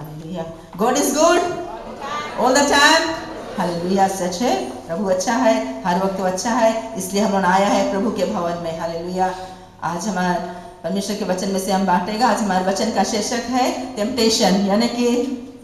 Hallelujah. God is good all the time. Hallelujah. सच है, प्रभु अच्छा है, हर वक्त वो अच्छा है, इसलिए हम लोग आया है प्रभु के भवन में। हालेलुया। आज हमारे परमेश्वर के वचन में से हम बांटेगा। आज हमारे वचन का शीर्षक है टेम्पटेशन, यानी कि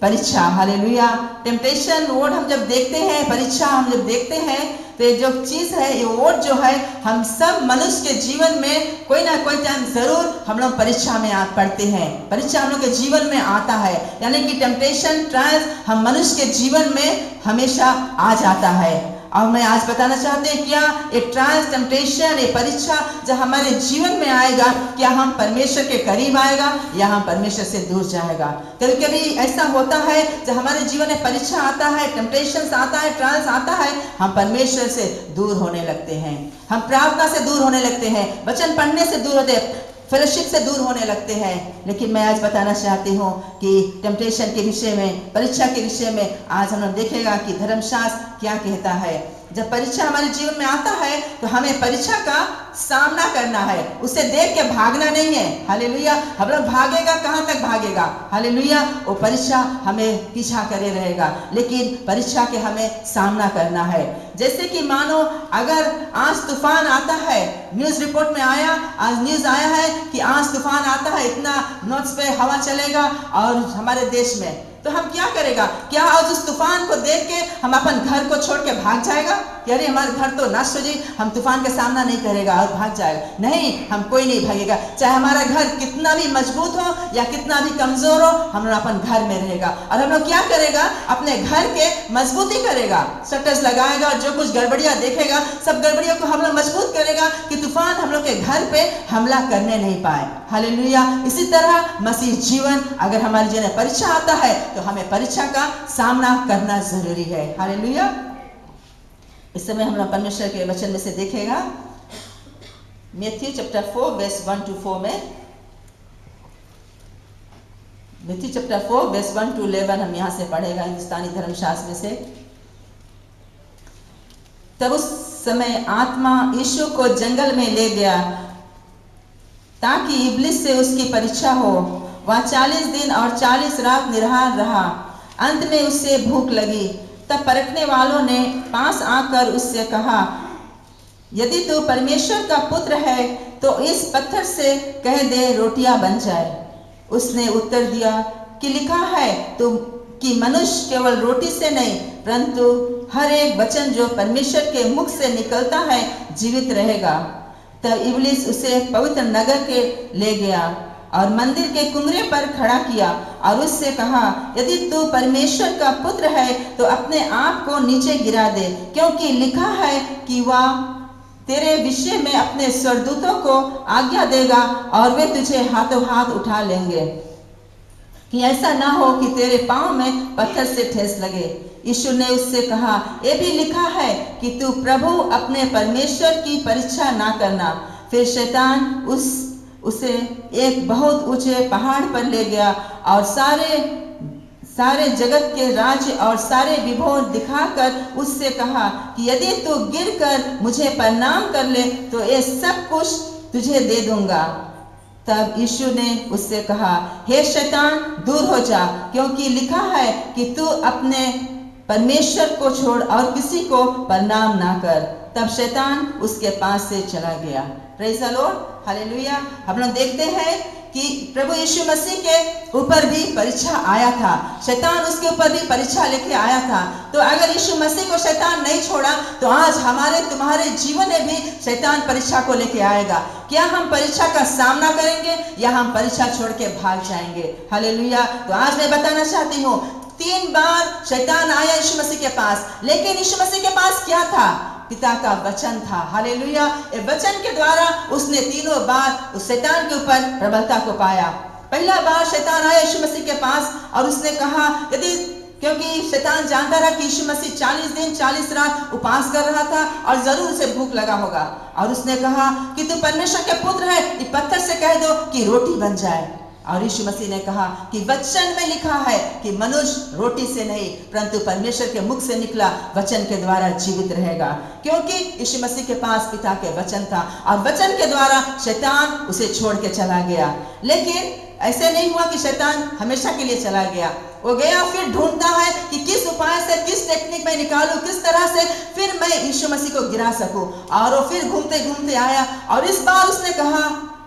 परीक्षा। हालेलुया। टेम्पटेशन वर्ड हम जब देखते हैं, परीक्षा हम जब देखते हैं, तो ये जो चीज है, ये वर्ड जो है, हम सब मनुष्य के जीवन में कोई ना कोई टाइम जरूर हम लोग परीक्षा में पढ़ते हैं। परीक्षा हम लोग के जीवन में आता है, यानी कि टेम्पटेशन, ट्रायल्स हम मनुष्य के जीवन में हमेशा आ जाता है। और मैं आज बताना चाहते हैं, क्या ये ट्रायल्स, टेम्पटेशन, ये परीक्षा जब हमारे जीवन में आएगा, क्या हम परमेश्वर के करीब आएगा या हम परमेश्वर से दूर जाएगा। कभी कभी ऐसा होता है, जब हमारे जीवन में परीक्षा आता है, टेम्पटेशन आता है, ट्रायल्स आता है, हम परमेश्वर से दूर होने लगते हैं, हम प्रार्थना से दूर होने लगते हैं, वचन पढ़ने से दूर होते हैं, फेलोशिप से दूर होने लगते हैं। लेकिन मैं आज बताना चाहती हूँ कि टेम्पटेशन के विषय में, परीक्षा के विषय में आज हम लोग देखेगा कि धर्मशास्त्र क्या कहता है। जब परीक्षा हमारे जीवन में आता है, तो हमें परीक्षा का सामना करना है, उसे देख के भागना नहीं है। हालेलुया। हम लोग भागेगा, कहाँ तक भागेगा। हालेलुया। वो परीक्षा हमें पीछा करे रहेगा, लेकिन परीक्षा के हमें सामना करना है। जैसे कि मानो अगर आज तूफान आता है, न्यूज रिपोर्ट में आया, आज न्यूज आया है कि आज तूफान आता है, इतना नॉट्स पे हवा चलेगा और हमारे देश में, तो हम क्या करेगा। क्या आज उस तूफान को देख के हम अपन घर को छोड़ के भाग जाएगा कि अरे हमारे घर तो नष्ट हो जाए, हम तूफान का सामना नहीं करेगा और भाग जाएगा। नहीं, हम कोई नहीं भागेगा। चाहे हमारा घर कितना भी मजबूत हो या कितना भी कमजोर हो, हम लोग अपन घर में रहेगा। और हम लोग क्या करेगा, अपने घर के मजबूती करेगा, शटर्स लगाएगा और जो कुछ गड़बड़ियां देखेगा, सब गड़बड़ियों को हम लोग मजबूत करेगा कि तूफान हम लोग के घर पे हमला करने नहीं पाए। हालेलुया। इसी तरह मसीह जीवन, अगर हमारे जीवन में परीक्षा आता है, तो हमें परीक्षा का सामना करना जरूरी है। हालेलुया। इस समय हम लोग परमेश्वर के वचन में से देखेगा, मैथ्यू चैप्टर 4 वर्स 1 to 4 में, मैथ्यू चैप्टर 4 वर्स 1 to 11 हम यहाँ से पढ़ेगा, हिंदुस्तानी धर्मशास्त्र में से। तब उस समय आत्मा यीशु को जंगल में ले गया ताकि इब्लिस से उसकी परीक्षा हो। वह 40 दिन और 40 रात निराहार रहा। अंत में उससे भूख लगी। तब परखने वालों ने पास आकर उससे कहा, यदि तू परमेश्वर का पुत्र है तो इस पत्थर से कह दे रोटियां बन जाए। उसने उत्तर दिया कि लिखा है तो कि मनुष्य केवल रोटी से नहीं परंतु हर एक वचन जो परमेश्वर के मुख से निकलता है जीवित रहेगा। तब इब्लिस उसे पवित्र नगर के ले गया और मंदिर के कुंगरे पर खड़ा किया और उससे कहा, यदि तू परमेश्वर का पुत्र है तो अपने आप को नीचे गिरा दे, क्योंकि लिखा है कि वह तेरे विषय में अपने स्वर्गदूतों को आज्ञा देगा और वे तुझे हाथों हाथ उठा लेंगे कि ऐसा ना हो कि तेरे पांव में पत्थर से ठेस लगे। यीशु ने उससे कहा, ये भी लिखा है कि तू प्रभु अपने परमेश्वर की परीक्षा ना करना। फिर शैतान उसे एक बहुत ऊंचे पहाड़ पर ले गया और सारे जगत के राज्य और सारे विभोग दिखाकर उससे कहा कि यदि तू गिरकर मुझे प्रणाम कर ले तो ये सब कुछ तुझे दे दूंगा। तब यीशु ने उससे कहा, हे शैतान दूर हो जा, क्योंकि लिखा है कि तू अपने परमेश्वर को छोड़ और किसी को प्रणाम ना कर। तब शैतान उसके पास से चला गया। Praise the Lord. हालेलुया। हम लोग देखते हैं कि प्रभु यीशु मसीह के ऊपर भी परीक्षा आया था, शैतान उसके ऊपर भी परीक्षा लेके आया था। तो अगर यीशु मसीह को शैतान नहीं छोड़ा तो आज हमारे तुम्हारे जीवन में भी शैतान परीक्षा को लेके आएगा। क्या हम परीक्षा का सामना करेंगे या हम परीक्षा छोड़ के भाग जाएंगे। हालेलुया। तो आज मैं बताना चाहती हूँ, 3 बार शैतान आया यीशु मसीह के पास, लेकिन यीशु मसीह के पास क्या था? पिता का वचन था। हालेलुया। इस वचन के द्वारा उसने 3 बार उस शैतान के ऊपर प्रबलता को पाया। पहला बार शैतान आया यीशु मसीह के पास और उसने कहा, यदि, क्योंकि शैतान जानता था कि यीशु मसीह 40 दिन 40 रात उपवास कर रहा था और जरूर उसे भूख लगा होगा, और उसने कहा कि तू परमेश्वर के पुत्र है, इस पत्थर से कह दो कि रोटी बन जाए। और यीशु मसीह ने कहा कि वचन में लिखा है कि मनुष्य रोटी से नहीं परंतु परमेश्वर के मुख से निकला वचन के द्वारा जीवित रहेगा। क्योंकि यीशु मसीह के पास पिता के वचन था और वचन के द्वारा शैतान उसे छोड़ के चला गया। लेकिन ऐसे नहीं हुआ कि शैतान हमेशा के लिए चला गया। वो गया, फिर ढूंढता है कि किस उपाय से, किस टेक्निक में निकालूं, किस तरह से फिर मैं यीशु मसीह को गिरा सकूं। और वो फिर घूमते घूमते आया और इस बार उसने कहा,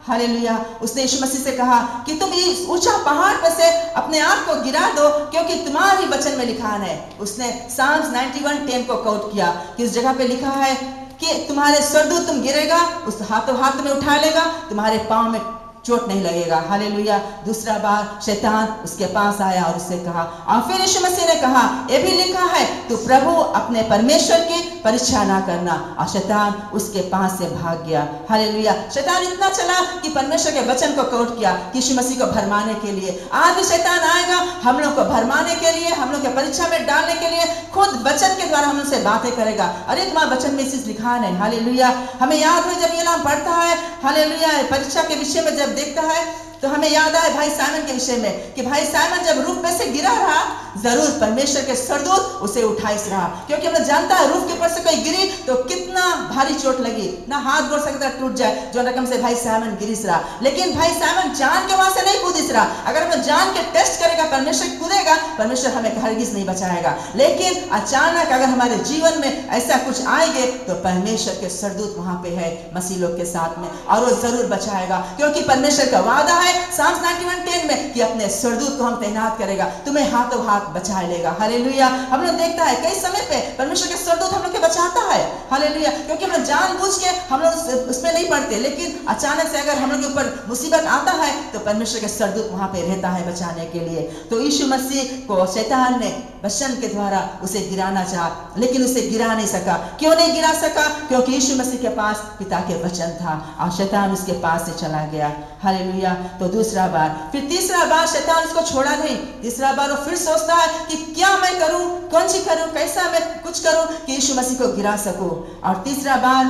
हालेलुया, उसने यीशु मसीह से कहा कि तुम इस ऊंचा पहाड़ पर से अपने आप को गिरा दो, क्योंकि तुम्हारी वचन में लिखा है। उसने साम्स 91:10 को कोट किया कि उस जगह पे लिखा है कि तुम्हारे स्वर्गदूत तुम गिरेगा, उस हाथों हाथ में उठा लेगा, तुम्हारे पांव में चोट नहीं लगेगा। हालेलुया। दूसरा बार शैतान उसके पास आया और उससे कहा, और फिर यीशु मसीह ने कहा, ये भी लिखा है तू प्रभु अपने परमेश्वर की परीक्षा ना करना। और शैतान उसके पास से भाग गया। हालेलुया। शैतान इतना चला कि परमेश्वर के वचन को कोट किया यीशु मसीह को भरमाने के लिए। आज भी शैतान आएगा हम लोग को भरमाने के लिए, हम लोग के परीक्षा में डालने के लिए, खुद वचन के द्वारा हम लोग से बातें करेगा। अरे तुम्हारा वचन में चीज लिखा नहीं। हालेलुया। हमें याद है जब ये नाम पढ़ता है, हालेलुया, परीक्षा के विषय में जब देखता है तो हमें याद आए भाई साइमन के विषय में कि भाई साइमन जब रूफ में से गिरा रहा, जरूर परमेश्वर के स्वर्गदूत उसे उठाइस रहा, क्योंकि हमें जानता है रूफ के ऊपर से कोई गिरी तो कितना भारी चोट लगी, ना हाथ गोड़ सकता टूट जाए, जो रकम से भाई साइमन गिरिस रहा। लेकिन भाई साइमन जान के वहां से नहीं कूदिस रहा। अगर हम जान के टेस्ट करेगा, परमेश्वर कूदेगा, परमेश्वर हमें हरगिज नहीं बचाएगा। लेकिन अचानक अगर हमारे जीवन में ऐसा कुछ आएंगे तो परमेश्वर के स्वर्गदूत वहां पे है मसीह लोग के साथ में, और वो जरूर बचाएगा, क्योंकि परमेश्वर का वादा है साम्स 91:10 में कि अपने स्वर्गदूत को हम तैनात करेगा, तुम्हें हाथों हाथ बचा लेगा। हालेलुया। हम लोग देखता है कई समय पे परमेश्वर के स्वर्गदूत हम लोग के बचाता है। हालेलुया। क्योंकि हम लोग जानबूझ के हम लोग उसमें नहीं पड़ते, लेकिन अचानक से अगर हम लोग के ऊपर मुसीबत आता है तो परमेश्वर के स्वर्गदूत वहां पे रहता है बचाने के लिए। तो यीशु मसीह को शैतान ने वचन के द्वारा उसे गिराना चाहा, लेकिन उसे गिरा नहीं सका। क्यों नहीं गिरा सका? क्योंकि यीशु मसीह के पास पिता के वचन था और शैतान उसके पास से चला गया। हालेलुया। तो दूसरा बार, फिर तीसरा बार शैतान उसको छोड़ा नहीं। तीसरा बार वो फिर सोचता है कि क्या मैं करूं, कौन सी करूं, कैसा मैं कुछ करूं कि यीशु मसीह को गिरा सकूं। और तीसरा बार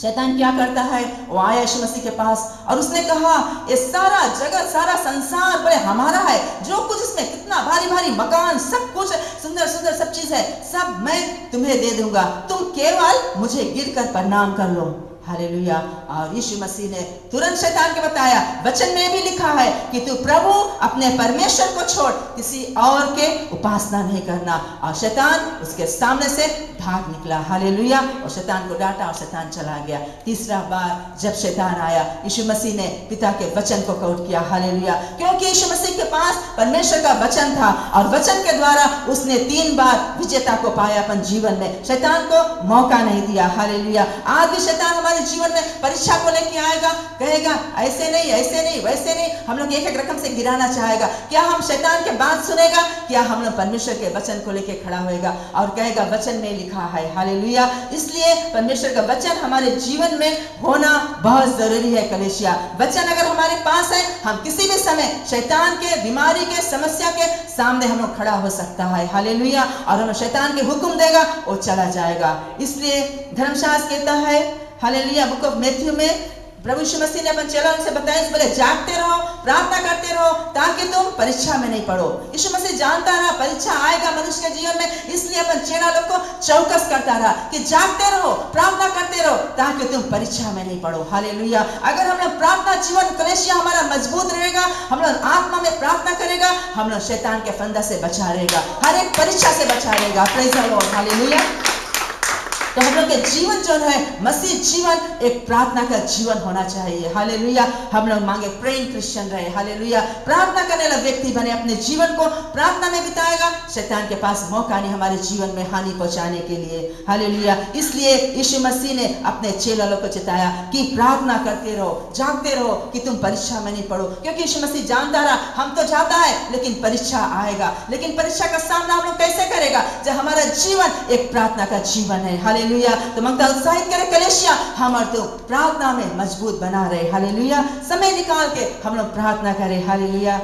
शैतान क्या करता है, वो आया यीशु मसीह के पास और उसने कहा, ये सारा जगत, सारा संसार बोले हमारा है, जो कुछ इसमें कितना भारी भारी मकान, सब कुछ सुंदर सुंदर सब चीज है, सब मैं तुम्हें दे दूंगा, तुम केवल मुझे गिरकर प्रणाम कर लो। हालेलुया। और यीशु मसीह ने तुरंत शैतान को बताया, वचन में भी लिखा है कि तू प्रभु अपने परमेश्वर को छोड़ किसी और के उपासना नहीं करना। और शैतान उसके सामने से भाग निकला। हालेलुया। और शैतान को डांटा और शैतान चला गया। तीसरा बार जब शैतान आया, यीशु मसीह ने पिता के वचन को कोट किया। हालेलुया। क्योंकि यीशु मसीह के पास परमेश्वर का वचन था और वचन के द्वारा उसने 3 बार विजेता को पाया अपन जीवन में, शैतान को मौका नहीं दिया। हालेलुया। आज भी शैतान हमारे जीवन में परीक्षा को लेके आएगा, कहेगा ऐसे नहीं, ऐसे नहीं, वैसे नहीं, हम लोग एक एक रकम से गिराना चाहेगा। क्या हम शैतान के बात सुनेगा? क्या हम लोग परमेश्वर के वचन को लेके खड़ा होएगा और कहेगा वचन में लिखा है। हालेलुया। इसलिए परमेश्वर का वचन हमारे जीवन में होना बहुत जरूरी है। कलेशिया वचन अगर हमारे पास है, हम किसी भी समय शैतान के, बीमारी के, समस्या के सामने हम लोग खड़ा हो सकता है। हालेलुया। और हमें शैतान के हुक्म देगा, वो चला जाएगा। इसलिए धर्मशास्त्र कहता है, हालेलुया, बुक ऑफ मैथ्यू में प्रभु यीशु मसीह ने अपन चेलों से बताया, बोले जागते रहो, प्रार्थना करते रहो, ताकि तुम परीक्षा में नहीं पड़ो। यीशु मसीह जानता रहा परीक्षा आएगा मनुष्य के जीवन में, इसलिए अपन चेला लोग को चौकस करता रहा कि जागते रहो, प्रार्थना करते रहो, ताकि तुम परीक्षा में नहीं पड़ो। हालेलुया। अगर हम लोग प्रार्थना जीवन, कलेशिया हमारा मजबूत रहेगा, हम लोग आत्मा में प्रार्थना करेगा, हम लोग शैतान के फंदा से बचा रहेगा, हर एक परीक्षा से बचा रहेगा। Praise the Lord. हालेलुया। तो हम लोग के जीवन जो है, मसीह जीवन एक प्रार्थना का जीवन होना चाहिए। हालेलुया। हम लोग मांगे प्रेइंग क्रिश्चियन रहे। हालेलुया। प्रार्थना करने वाला व्यक्ति बने, अपने जीवन को प्रार्थना में बिताएगा, शैतान के पास मौका नहीं हमारे जीवन में हानि पहुंचाने के लिए। हालेलुया। इसलिए यीशु मसीह ने अपने चेलों को चिताया कि प्रार्थना करते रहो, जागते रहो कि तुम परीक्षा में नहीं पड़ो, क्योंकि यीशु मसीह जानता रहा हम तो जाता है लेकिन परीक्षा आएगा। लेकिन परीक्षा का सामना हम लोग कैसे करेगा? जब हमारा जीवन एक प्रार्थना का जीवन है। हालेलुया। तो मंगता उत्साहित करे कलेशिया, हम और तो प्रार्थना में मजबूत बना रहे। हालेलुया। समय निकाल के हम लोग प्रार्थना करें। हालेलुया।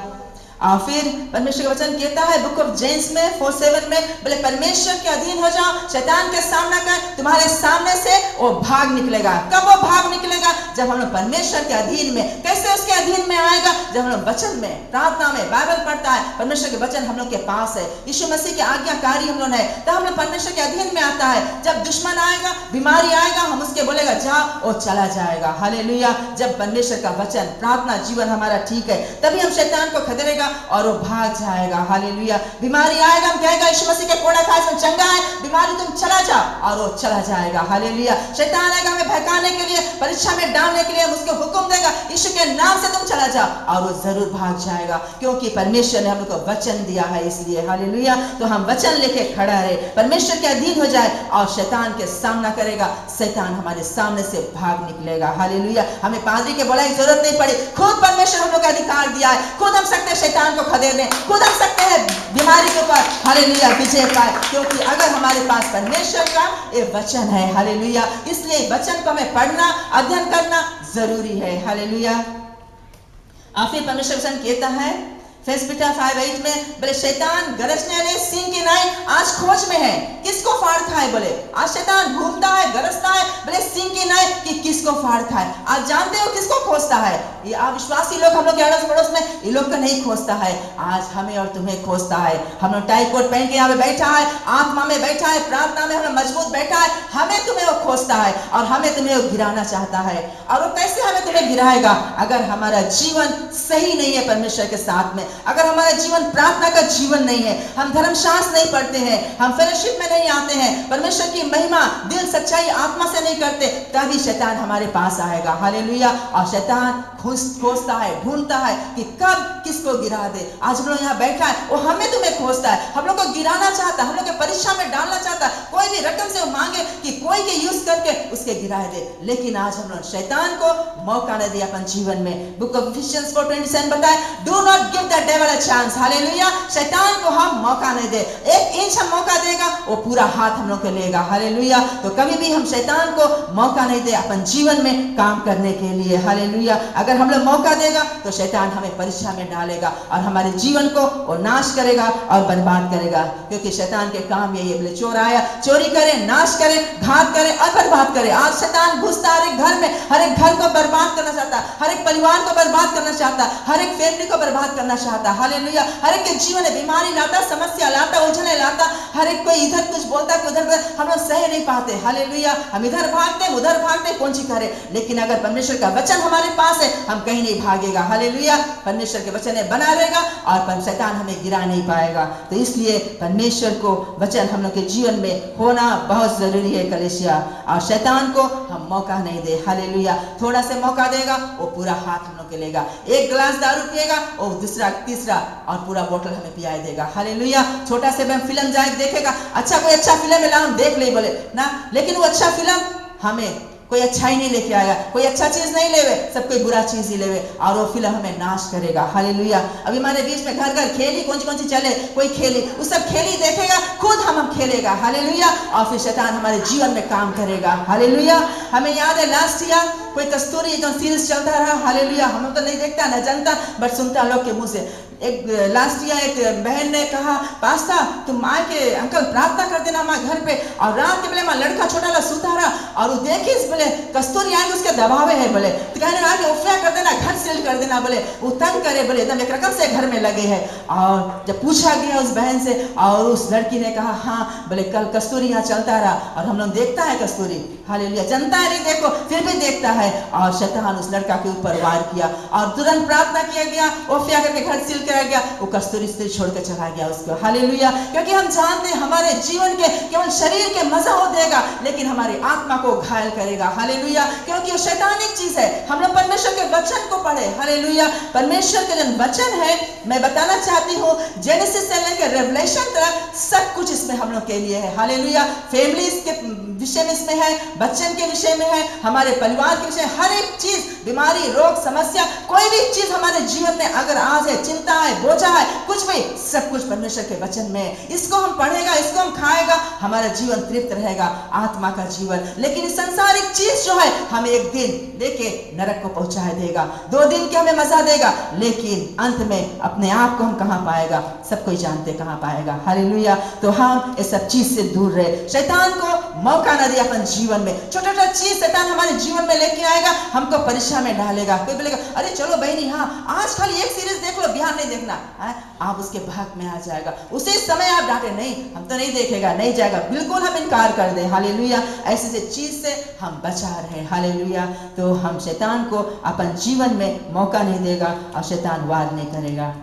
और फिर परमेश्वर का वचन कहता है बुक ऑफ जेम्स में 4:7 में, बोले परमेश्वर के अधीन हो जाओ, शैतान के सामना कर, तुम्हारे सामने से वो भाग निकलेगा। कब वो भाग निकलेगा? जब हम लोग परमेश्वर के अधीन में। कैसे उसके अधीन में आएगा? जब हम लोग वचन में, प्रार्थना में, बाइबल पढ़ता है, परमेश्वर के वचन हम लोग के पास है, यीशु मसीह के आज्ञाकारी हम लोग है, तो हम लोग परमेश्वर के अधीन में आता है। जब दुश्मन आएगा, बीमारी आएगा, हम उसके बोलेगा जाओ, वो चला जाएगा। हालेलुया। जब परमेश्वर का वचन, प्रार्थना जीवन हमारा ठीक है, तभी हम शैतान को खदेड़ेगा, और वो भाग जाएगा। हालेलुया। बीमारी आएगा, हम कहेगा यीशु मसीह के कोड़ा खाए से चंगा है, बीमारी तुम चला जाओ, और वो चला जाएगा। हालेलुया। शैतान आएगा हमें भड़काने के लिए, परीक्षा में डालने के लिए, हम उसको हुक्म देगा यीशु के नाम से तुम चला जाओ, और वो जरूर भाग जाएगा, क्योंकि परमेश्वर ने हम लोग को वचन दिया है इसलिए। हालेलुया। तो हम वचन लेके खड़ा रहे, परमेश्वर के अधीन हो जाए, और शैतान के सामना करेगा, शैतान हमारे सामने से भाग निकलेगा। हालेलुया। हमें पादरी के बोलने की जरूरत नहीं पड़ी, खुद परमेश्वर हम लोग का अधिकार दिया है, खुद हम सकते हैं शैतान को खदेड़ने, खुद हम सकते हैं बीमारी के ऊपर हालेलुया विजय पाए, क्योंकि अगर हमारे पास परमेश्वर का ये वचन है। हालेलुया। इसलिए वचन को हमें पढ़ना, अध्ययन करना जरूरी है। हालेलुया। आखिर परमेश्वर वचन कहता है फर्स्ट पीटर 5:8 में, बोले शैतान गरजने वाले सिंह की नाई आज खोज में है, किसको फाड़ खाए। बोले आज शैतान घूमता है, गरजता है, बोले सिंह की नाई कि किसको फाड़ खाए। आज जानते हो किसको खोजता है? ये अविश्वासी लोग हम लोग के अड़ोस पड़ोस में, ये लोग को नहीं खोजता है, आज हमें और तुम्हें खोजता है। हम लोग टाई कोट पहन के यहाँ पे बैठा है, आत्मा में बैठा है, प्रार्थना में हम लोग मजबूत बैठा है, हमें तुम्हें वो खोजता है, और हमें तुम्हें वो गिराना चाहता है। और वो कैसे हमें तुम्हें गिराएगा? अगर हमारा जीवन सही नहीं है परमेश्वर के साथ में, अगर हमारा जीवन प्रार्थना का जीवन नहीं है, हम धर्मशास्त्र नहीं पढ़ते हैं, हम फेलोशिप में नहीं आते हैं, परमेश्वर की महिमा दिल सच्चाई आत्मा से नहीं करते, तभी शैतान हमारे पास आएगा। हालेलुया। और शैतान खोजता है, ढूंढता है कि कब किसको गिरा दे। आज हम लोग यहाँ बैठा है, वो हमें तुम्हें खोजता है, हम लोग को गिराना चाहता है, हम लोग को परीक्षा में डालना चाहता है, कोई भी रकम से वो मांगे कि कोई के यूज करके उसके गिरा दे। लेकिन आज हम लोग शैतान को मौका न दे अपन जीवन में। बुक ऑफ इफिशियंस 4:27 बताए, do not give the devil a chance. Hallelujah. शैतान को हम मौका नहीं दे, 1 इंच हम मौका देगा, वो पूरा हाथ हम लोग को लेगा। हालेलुया। तो कभी भी हम शैतान को मौका नहीं दे अपन जीवन में काम करने के लिए। हालेलुया। अगर हम लोग मौका देगा तो शैतान हमें परीक्षा में डालेगा, और हमारे जीवन को वो नाश करेगा और बर्बाद करेगा, क्योंकि शैतान के काम यही है। बोले चोर आया चोरी करे, नाश करे, घात करे और बर्बाद करे। आज शैतान घुसता हर एक घर में, हर एक घर को बर्बाद करना चाहता, हर एक परिवार को बर्बाद करना चाहता, हर एक फैमिली को बर्बाद करना चाहता। हालेलुया। हर एक के जीवन में बीमारी लाता, समस्या लाता, उलझने लाता, हर एक कोई इधर कुछ बोलता है, उधर हम लोग सह नहीं पाते। हालेलुया। हम इधर भागते, उधर भागते, कौन सी करे। लेकिन अगर परमेश्वर का वचन हमारे पास है, हम कहीं नहीं भागेगा। हालेलुया। परमेश्वर के वचन बना रहेगा, और शैतान हमें गिरा नहीं पाएगा। तो इसलिए परमेश्वर को वचन हम लोग के जीवन में होना बहुत जरूरी है कलीसिया, और शैतान को हम मौका नहीं दे। हालेलुया। थोड़ा से मौका देगा, वो पूरा हाथ हम लोग के लेगा, एक गिलास दारू पिएगा, वो दूसरा तीसरा और पूरा बोतल हमें पियाई देगा। हालेलुया। छोटा से फिल्म जाए देखेगा, अच्छा कोई अच्छा फिल्म मिला हम देख ले बोले ना, लेकिन वो अच्छा फिल्म हमें कोई अच्छा ही नहीं लेके आएगा, कोई अच्छा चीज नहीं लेवे, सब कोई बुरा चीज ही लेवे, और वो फिल्म हमें नाश करेगा। हालेलुया। अभी हमारे बीच में घर घर खेली कौन सी चले, कोई खेली, वो सब खेली देखेगा, खुद हम खेलेगा। हालेलुया। और फिर शैतान हमारे जीवन में काम करेगा। हालेलुया। हमें याद है लास्ट ईयर कोई कस्तूरी जो सीरीज चलता रहा। हालेलुया। हम तो नहीं देखता न जानता, बट सुनता लोग के मुंह से। एक लास्ट ईयर एक बहन ने कहा, पास्ता तुम माँ के अंकल प्रार्थना कर देना माँ घर पे, और रात के बोले माँ लड़का छोटा ला सुता रहा, और वो देखी बोले कस्तूरी आएंगे उसके दबावे है, बोले तो कहने लगा कि उफरा कर देना, घर सील कर देना, बोले वो तंग करे, बोले एकदम एक रकम से घर में लगे हैं। और जब पूछा गया उस बहन से, और उस लड़की ने कहा हाँ, बोले कल कस्तूरी यहाँ चलता रहा, और हम लोग देखता है कस्तूरी। हालेलुया। जनता है नहीं देखो, फिर भी देखता है। और शैतान उस लड़का के ऊपर वार किया, और तुरंत प्रार्थना किया गया, उफरा करके घर सील कर गया, वो कस्तूरी स्त्री छोड़ के चला गया उसको। हालेलुया। क्योंकि हम जानते हैं हमारे जीवन के केवल शरीर के मजा हो देगा, लेकिन हमारी आत्मा को घायल करेगा। हालेलुया। क्योंकि वो शैतानिक चीज है। हम लोग परमेश्वर के वचन को पढ़े। हालेलुया। परमेश्वर के जो वचन है, मैं बताना चाहती हूँ, जेनेसिस से लेकर रेवलेशन तक सब कुछ इसमें हम लोग के लिए है। हालेलुया। फैमिली के विषय में इसमें है, बच्चन के विषय में है, हमारे परिवार के विषय, हर एक चीज, बीमारी, रोग, समस्या, कोई भी चीज हमारे जीवन में अगर आज है, चिंता है, बोझा है, कुछ भी, सब कुछ परमेश्वर के वचन में। इसको हम पढ़ेगा, इसको हम खाएगा, हमारा जीवन तृप्त रहेगा, आत्मा का जीवन। लेकिन इस सांसारिक चीज जो है हमें एक दिन लेके नरक को पहुंचा देगा, 2 दिन के हमें मजा देगा, लेकिन अंत में अपने आप को हम कहां पाएगा, सब कोई जानते कहां पाएगा। हालेलुया। तो हम इस सब चीज से दूर रहे, शैतान को मौका न दे अपन जीवन में। छोटा छोटा चीज शैतान हमारे जीवन में लेके आएगा, हमको परीक्षा में डालेगा। कोई बोलेगा अरे चलो बहनी, हाँ आज खाली एक सीरीज देख लो, बिहार नहीं देखना है, आप उसके भाग में आ जाएगा। उसी समय आप डांटे, नहीं हम तो नहीं देखेगा, नहीं जाएगा, बिल्कुल हम इनकार कर दे। हालेलुया। ऐसे चीज से हम बचा रहे। हालेलुया। तो हम शैतान को अपन जीवन में मौका नहीं देगा, और शैतान वार नहीं करेगा।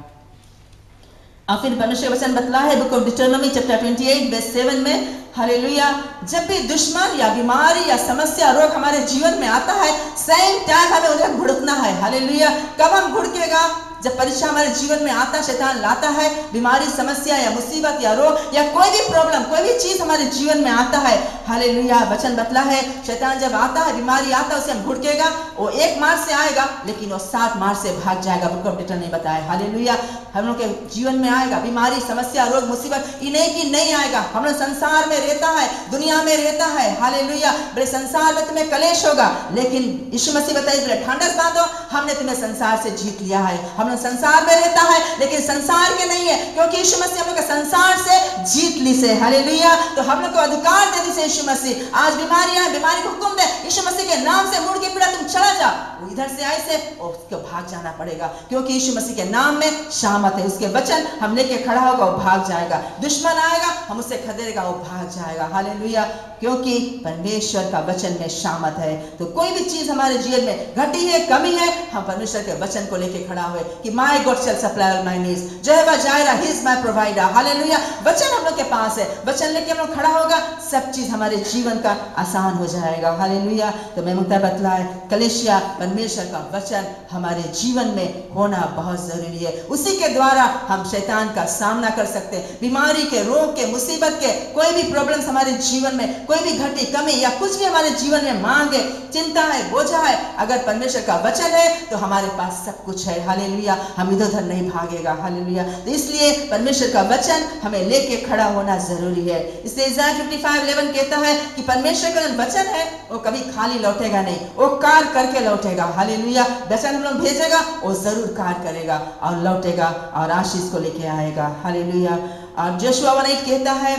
और फिर परमेश्वर का वचन बतला है बुक ऑफ डिटरनॉमी चैप्टर 28 वर्स 7 में, हालेलुया, जब भी दुश्मन या बीमारी या समस्या रोग हमारे जीवन में आता है, सेम टाइम हमें उन्हें भुड़कना है। हालेलुया, कब हम भुड़केगा? जब परीक्षा हमारे जीवन में आता, शैतान लाता है, बीमारी समस्या या मुसीबत या रोग या कोई भी प्रॉब्लम, कोई भी चीज हमारे जीवन में आता है, हालेलुया, वचन बतला है शैतान जब आता है, बीमारी आता है, उसे हम भुड़केगा, वो 1 मार से आएगा लेकिन वो 7 मार से भाग जाएगा। बुक ऑफ डिटरनॉमी बताया, हालेलुया, हम लोग के जीवन में आएगा बीमारी समस्या रोग मुसीबत, इन्हें की नहीं आएगा। हम लोग संसार में रहता है, दुनिया में रहता है, हालेलुया, बड़े संसार में तुम्हें कलेश होगा, लेकिन यीशु मसीह बताइए ठांडस बांधो, हमने तुम्हें संसार से जीत लिया है। हम लोग संसार में रहता है लेकिन संसार के नहीं है, क्योंकि यीशु मसीह हम लोग संसार से जीत ली से, हालेलुया, तो हम लोग को अधिकार दे दी से यीशु मसीह। आज बीमारियां, बीमारी को हुक्म दे यीशु मसीह के नाम से, मुड़ के पीड़ा तुम चला जा, वो इधर से आई से उसको भाग जाना पड़ेगा, क्योंकि यीशु मसीह के नाम में शामत है। उसके वचन हम लेके खड़ा होगा, वो भाग जाएगा। दुश्मन आएगा, हम उससे खदेड़ेगा, वो भाग जाएगा, हालेलुया, क्योंकि परमेश्वर का वचन में शामत है। तो कोई भी चीज हमारे जीवन में घटी है, कमी है, हम परमेश्वर के वचन को लेके खड़ा हुए कि my God shall supply all my needs, Jehovah Jireh, he is my provider, hallelujah, वचन हम लोग के पास है, वचन लेके हम लोग खड़ा होगा, सब चीज हमारे जीवन का आसान हो जाएगा, हालेलुया। तो मैं मुद्दा बतला है कलीसिया, परमेश्वर का वचन हमारे जीवन में होना बहुत जरूरी है। उसी के द्वारा हम शैतान का सामना कर सकते हैं, बीमारी के, रोग के, मुसीबत के, कोई भी प्रॉब्लम्स हमारे जीवन में, कोई भी घटी कमी या कुछ भी हमारे जीवन में मांग है, चिंता है, बोझा है, अगर परमेश्वर का वचन है तो हमारे पास सब कुछ है, हालेलुया, हम इधर उधर नहीं भागेगा, हालेलुया। तो इसलिए परमेश्वर का वचन हमें लेके खड़ा होना जरूरी है। इसलिए इज़ाया 55:11 कहता है कि परमेश्वर का जो वचन है वो कभी खाली लौटेगा नहीं, वो कार्य करके लौटेगा, हालेलुया, वचन हम लोग भेजेगा, वो जरूर कार्य करेगा और लौटेगा और आशीष को लेके आएगा, हालेलुया। और जोशुआ 1:8 कहता है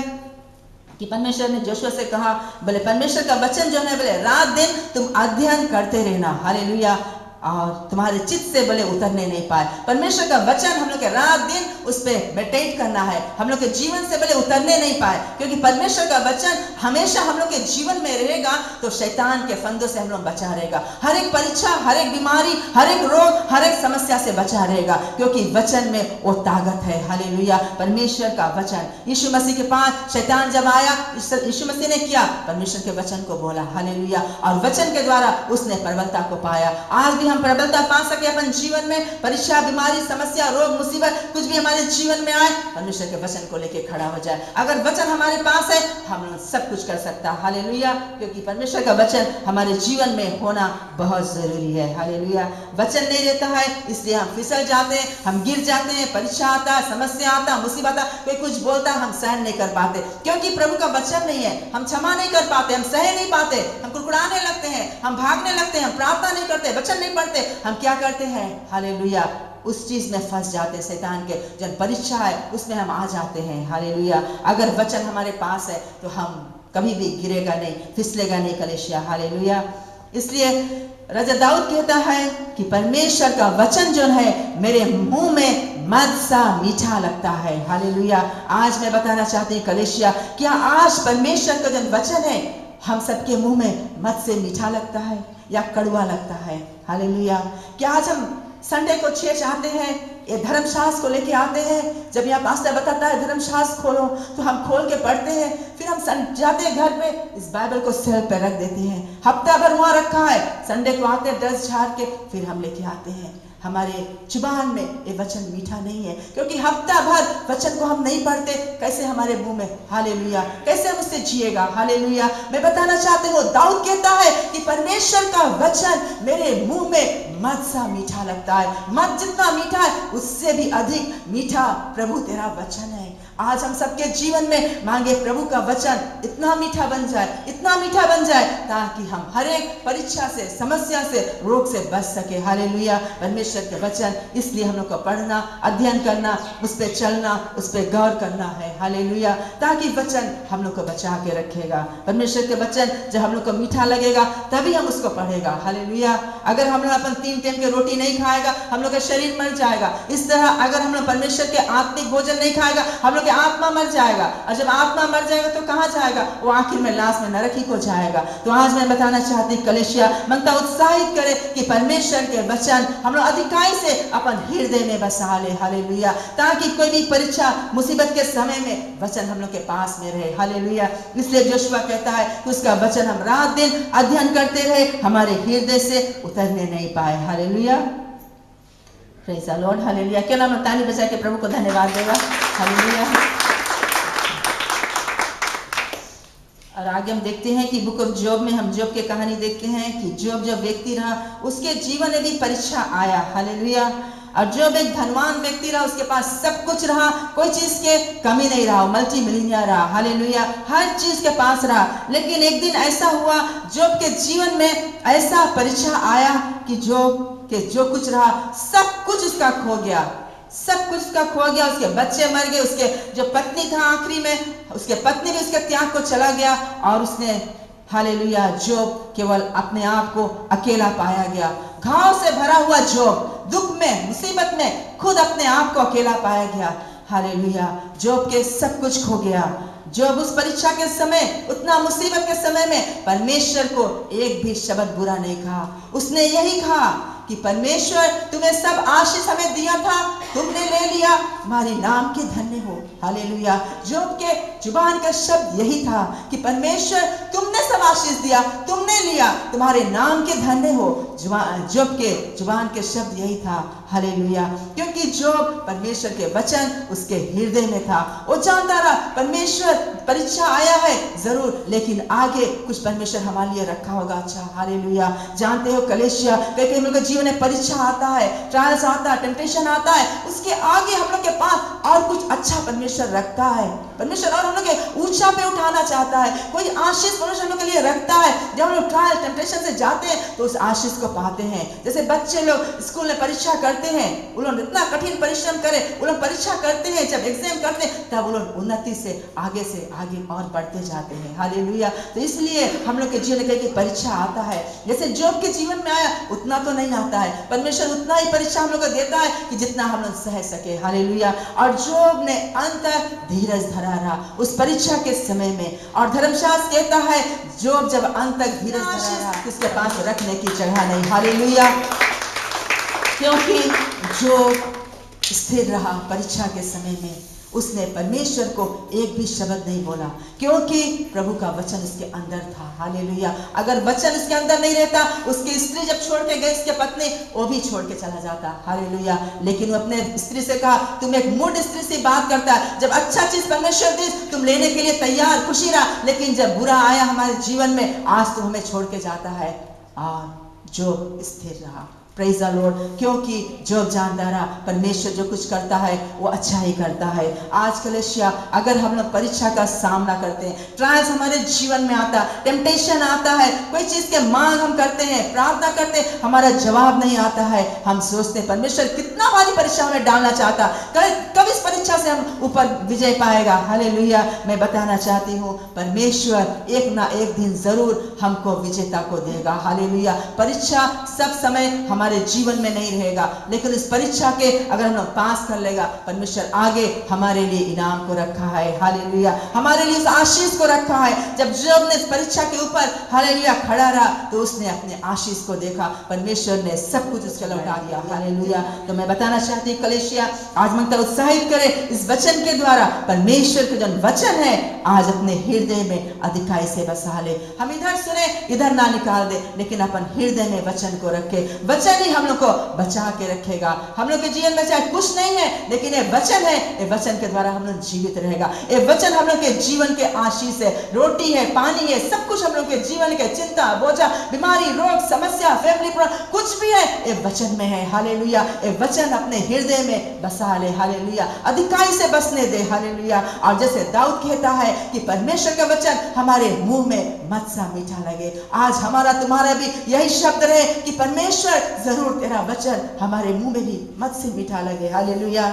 कि परमेश्वर ने जोशुआ से कहा, बोले परमेश्वर का वचन जो है बोले रात दिन तुम अध्ययन करते रहना, हालेलुया, और तुम्हारे चित्त से बोले उतरने नहीं पाए। परमेश्वर का वचन हम लोग के रात दिन उस पे मेडिटेट करना है, हम लोग के जीवन से बोले उतरने नहीं पाए, क्योंकि परमेश्वर का वचन हमेशा हम लोग के जीवन में रहेगा तो शैतान के फंदों से हम लोग बचा रहेगा, हर एक परीक्षा, हर एक बीमारी, हर एक रोग, हर एक समस्या से बचा रहेगा, क्योंकि वचन में वो ताकत है, हालेलुया। परमेश्वर का वचन, यीशु मसीह के पास शैतान जब आया, यीशु मसीह ने किया, परमेश्वर के वचन को बोला, हालेलुया, और वचन के द्वारा उसने प्रबलता को पाया। आज भी हम प्रबलता पा सके अपन जीवन में, परीक्षा, बीमारी, समस्या, रोग, मुसीबत कुछ भी हमारे जीवन में आए, परमेश्वर के वचन को लेके खड़ा हो जाए। अगर वचन हमारे पास है हम लोग सब कुछ कर सकता है, हालेलुया, क्योंकि परमेश्वर का वचन हमारे जीवन में होना बहुत जरूरी है, हालेलुया। वचन नहीं रहता है इसलिए हम फिसल जाते हैं, हम गिर जाते हैं, परीक्षा आता, समस्या आता, मुसीबत आता, कोई कुछ बोलता हम सहन नहीं कर पाते, क्योंकि प्रभु का वचन नहीं है, हम क्षमा नहीं कर पाते, हम सह नहीं पाते, हम कुड़कुड़ाने लगते हैं, हम भागने लगते हैं, हम प्रार्थना नहीं करते, वचन नहीं पढ़ते, हम क्या करते हैं, हालेलुया, उस चीज में फंस जाते हैं, शैतान के जब परीक्षा है उसमें हम आ जाते हैं, हालेलुया। अगर वचन हमारे पास है तो हम कभी भी गिरेगा नहीं, फिसलेगा नहीं कलीसिया, हालेलुया। इसलिए राजा दाऊद कहता है कि परमेश्वर का वचन जो है मेरे मुंह में मध सा मीठा लगता है, हालेलुया। आज मैं बताना चाहती हूँ कलीसिया, क्या आज परमेश्वर का जो वचन है हम सबके मुंह में मध से मीठा लगता है या कड़वा लगता है, हालेलुया। क्या आज हम संडे को छेड़ आते हैं, ये धर्मशास्त्र को लेके आते हैं, जब यहाँ पास्टर बताता है धर्मशास्त्र खोलो तो हम खोल के पढ़ते हैं, फिर हम जाते हैं घर पे इस बाइबल को सेल पे रख देते हैं, हफ्ता भर वहां रखा है, संडे को आते हैं डस्ट झाड़ के फिर हम लेके आते हैं। हमारे जुबान में ये वचन मीठा नहीं है, क्योंकि हफ्ता भर वचन को हम नहीं पढ़ते, कैसे हमारे मुंह में, हालेलुया, कैसे हम उससे जिएगा, हालेलुया। मैं बताना चाहती हूँ दाऊद कहता है कि परमेश्वर का वचन मेरे मुंह में मध सा मीठा लगता है, मध जितना मीठा है उससे भी अधिक मीठा प्रभु तेरा वचन है। आज हम सबके जीवन में मांगे प्रभु का वचन इतना मीठा बन जाए, इतना मीठा बन जाए, ताकि हम हर एक परीक्षा से, समस्या से, रोग से बच सके, हालेलुया। परमेश्वर के वचन इसलिए हम लोग को पढ़ना, अध्ययन करना, उस पर चलना, उस पर गौर करना है, हालेलुया, ताकि वचन हम लोग को बचा के रखेगा। परमेश्वर के वचन जब हम लोग को मीठा लगेगा तभी हम उसको पढ़ेगा, हालेलुया। अगर हम लोग अपन 3 टाइम की रोटी नहीं खाएगा, हम लोग का शरीर मर जाएगा। इस तरह अगर हम लोग परमेश्वर के आत्मिक भोजन नहीं खाएगा, हम लोग की आत्मा मर जाएगा। और जब आत्मा मर जाएगा तो कहाँ जाएगा? वो आखिर में लास्ट में नरक ही को जाएगा। तो आज मैं बताना चाहती हूँ कलीसिया मनता उत्साहित करे कि परमेश्वर के वचन हम लोग अधिकाई से अपन हृदय में बसा ले। हालेलुया। ताकि कोई भी परीक्षा मुसीबत के समय में वचन हम लोग के पास में रहे। हालेलुया। इसलिए जोशुआ कहता है कि उसका वचन हम रात दिन अध्ययन करते रहे, हमारे हृदय से उतरने नहीं पाए। Hallelujah. Praise the Lord. Hallelujah. क्या नाम ताली बजा के प्रभु को धन्यवाद देगा। हालेलुया। और आगे हम देखते हैं कि बुक ऑफ जॉब में हम जॉब की कहानी देखते हैं कि जॉब जब व्यक्ति रहा उसके जीवन में भी परीक्षा आया। हालेलुया। और जॉब एक धनवान व्यक्ति रहा, उसके पास सब कुछ रहा, कोई चीज के कमी नहीं रहा, मल्टी मिलियनियर रहा। हालेलुया। हर चीज के पास रहा। लेकिन एक दिन ऐसा हुआ जॉब के जीवन में ऐसा परीक्षा आया कि जॉब के जो कुछ रहा सब कुछ उसका खो गया, सब कुछ उसका खो गया। उसके बच्चे मर गए, उसके जो पत्नी था आखिरी में उसके पत्नी भी उसके त्याग को चला गया और उसने हालेलुया जॉब केवल अपने आप को अकेला पाया गया। घाव से भरा हुआ जॉब दुख में मुसीबत में खुद अपने आप को अकेला पाया गया। हालेलुया। जॉब के सब कुछ खो गया। जॉब उस परीक्षा के समय, उतना मुसीबत के समय में परमेश्वर को एक भी शब्द बुरा नहीं कहा। उसने यही कहा कि परमेश्वर तुम्हें सब आशीष हमें दिया था, तुमने ले लिया, तुम्हारी नाम के धन्य हो। हालेलुया। जॉब के जुबान का शब्द यही था कि परमेश्वर तुमने सब आशीष दिया, तुमने लिया, तुम्हारे नाम के धन्य हो। जॉब के जुबान के शब्द यही था। हालेलुया। क्योंकि जॉब परमेश्वर के वचन उसके हृदय में था। वो जानता रहा परमेश्वर परीक्षा आया है जरूर, लेकिन आगे कुछ परमेश्वर हमारे लिए रखा होगा अच्छा। हालेलुया। जानते हो कलीसिया, कई हम लोग के जीवन में परीक्षा आता है, ट्रायल्स आता है, टेम्पटेशन आता है, उसके आगे हम लोग के पास और कुछ अच्छा परमेश्वर रखता है। परमेश्वर और हम लोग के ऊंचा पे उठाना चाहता है। कोई आशीष परमेश्वर हम लोग के लिए रखता है। जब हम लोग ट्रायल टेम्पटेशन से जाते हैं तो उस आशीष को पाते हैं। जैसे बच्चे लोग स्कूल में परीक्षा करते हैं, वो लोग इतना कठिन परिश्रम करे, वो लोग परीक्षा करते हैं, जब एग्जाम करते हैं तब वो लोग उन्नति से आगे और बढ़ते जाते हैं। हालेलुया। तो इसलिए हम लोग के जीवन में परीक्षा आता है। जैसे जॉब के जीवन में आया उतना तो नहीं आता है, परमेश्वर उतना ही परीक्षा हम लोग को देता है कि जितना हम लोग सह सके। हालेलुया। और जॉब ने अंत तक धीरज धरा रहा उस परीक्षा के समय में। और धर्मशास्त्र कहता है जॉब जब अंत तक धीरज धरा रहा, उसके पास रखने की जगह नहीं। हालेलुया। क्योंकि जॉब स्थिर रहा परीक्षा के समय में, उसने परमेश्वर को एक भी शब्द नहीं बोला, क्योंकि प्रभु का वचन उसके अंदर था। हालेलुया। अगर वचन उसके अंदर नहीं रहता, उसकी स्त्री जब छोड़ के गई, उसके पत्नी, वो भी छोड़ के चला जाता। हालेलुया। लेकिन वो अपने स्त्री से कहा, तुम एक मूढ़ स्त्री से बात करता है। जब अच्छा चीज परमेश्वर दी तुम लेने के लिए तैयार, खुशी रहा, लेकिन जब बुरा आया हमारे जीवन में, आज तो हमें छोड़ के जाता है। और जो स्थिर रहा। Praise the Lord. क्योंकि जॉब जानता रहा परमेश्वर जो कुछ करता है वो अच्छा ही करता है। आज कलीसिया, अगर हम लोग परीक्षा का सामना करते हैं, ट्रायल्स हमारे जीवन में आता, टेम्पटेशन आता है, कोई चीज के मांग हम करते हैं, प्रार्थना करते हैं, हमारा जवाब नहीं आता है, हम सोचते हैं परमेश्वर कितना भारी परीक्षा हमें डालना चाहता, कब इस परीक्षा से हम ऊपर विजय पाएगा। हालेलुया। मैं बताना चाहती हूँ परमेश्वर एक ना एक दिन जरूर हमको विजेता को देगा। हालेलुया। परीक्षा सब समय हमारे जीवन में नहीं रहेगा, लेकिन इस परीक्षा के अगर हम लोग पास कर लेगा, परमेश्वर आगे हमारे लिए इनाम को रखा है। हालेलुया। हमारे लिए उस आशीष को रखा है। जब जॉब ने इस परीक्षा के ऊपर हालेलुया खड़ा रहा तो उसने अपने आशीष को देखा, परमेश्वर ने सब कुछ उसको लौटा दिया। हालेलुया। तो मैं बताना चाहती हूँ कलीसिया, आज मन उत्साहित करे इस वचन के द्वारा, परमेश्वर का जो वचन है आज अपने हृदय में अधिकाई से बसा ले। हम इधर सुने इधर ना निकाल दे, लेकिन अपन हृदय में वचन को रखे। वचन ही हम लोग को बचा के रखेगा। हम लोग के जीवन में चाहे कुछ नहीं है, लेकिन ये वचन है, ये वचन के द्वारा हम लोग जीवित रहेगा। ये वचन हम लोग के जीवन के आशीष है, रोटी है, पानी है, सब कुछ हम लोग के जीवन के चिंता, बोझा, बीमारी, रोग, समस्या, फैमिली प्रॉब्लम, कुछ भी है ये वचन में है। हालेलुया। ये वचन अपने हृदय में बसा ले। हालेलुया। अधिकाई से बसने दे। हालेलुया। और जैसे दाऊद कहता है कि परमेश्वर का वचन हमारे मुंह में मत सा मीठा लगे, आज हमारा तुम्हारा भी यही शब्द रहे कि परमेश्वर जरूर तेरा वचन हमारे मुंह में भी मत से मीठा लगे। Hallelujah.